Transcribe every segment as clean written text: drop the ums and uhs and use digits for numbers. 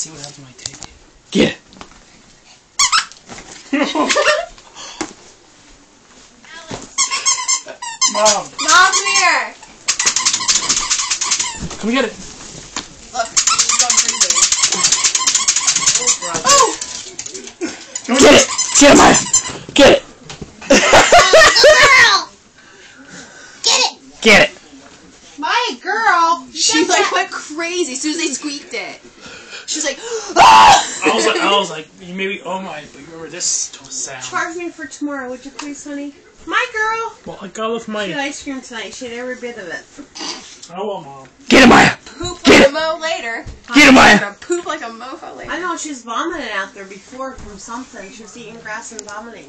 see what happens when I take it. Get it. Mom. Mom, come here. Come get it. Look, she's going crazy. Oh! Get it. Get it, Maya. Get it. Girl! Get it! Get it. My girl! She like went crazy as soon as they squeaked it. She was like, ah! I was like, maybe, oh my, but you remember this sound. Charge me for tomorrow, would you please, honey? My girl! Well, I got with my... She had ice cream tonight. She had every bit of it. Oh, well, Mom. Get it, Maya. Poop Get like it. a mo later. Get it, Maya. Gonna poop like a mofo later. I know, she was vomiting out there before from something. She was eating grass and vomiting.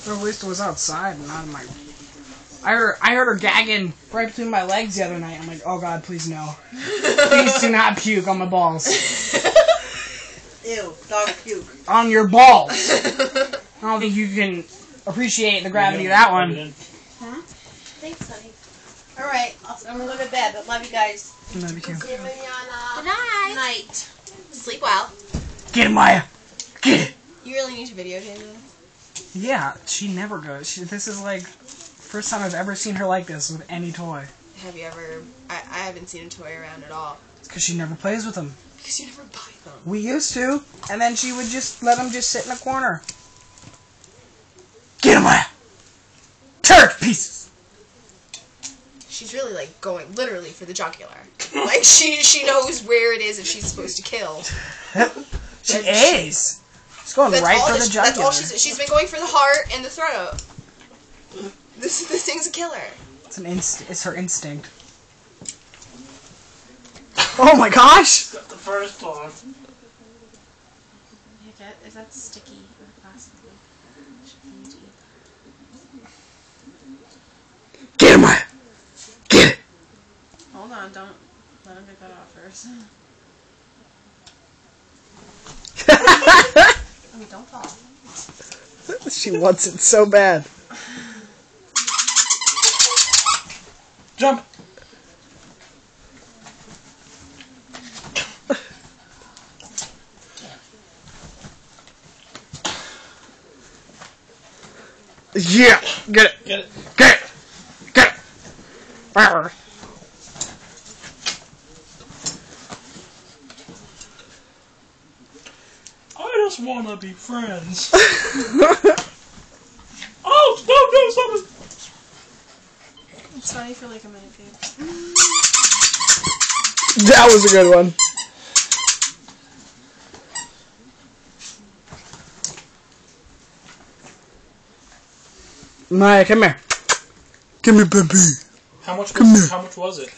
Well, at least it was outside and not in my... I heard her gagging right between my legs the other night. I'm like, oh God, please no. Please do not puke on my balls. Ew, dog puke. On your balls. I don't think you can appreciate the gravity of that one. Huh? Thanks, honey. Alright, I'm gonna go to bed, but love you guys. Love you too. See you maybe on, Good night. night. Sleep well. Get it, Maya. Get it. You really need to videotape this. Yeah, she never goes. This is like first time I've ever seen her like this with any toy. Have you ever... I haven't seen a toy around at all. It's because she never plays with them. Because you never buy them. We used to, and then she would just let them just sit in a corner. Get it, Maya. Tear it to pieces. She's really like going literally for the jugular. Like she knows where it is that she's supposed to kill. She is. She's going right for the jugular. That's all she's been going for the heart and the throat. This thing's a killer. It's her instinct. Oh my gosh! Got the first one. Is that sticky or plastic? Get it, Maya. Get it. Hold on, don't let him get that off first. I mean, don't fall. She wants it so bad. Jump. Yeah. Get it. Get it. Get it. Get it. Arr. I just want to be friends. Oh, no, stop it. It's funny for like a minute, babe. That was a good one. Maya, come here. Give me baby. How much was it?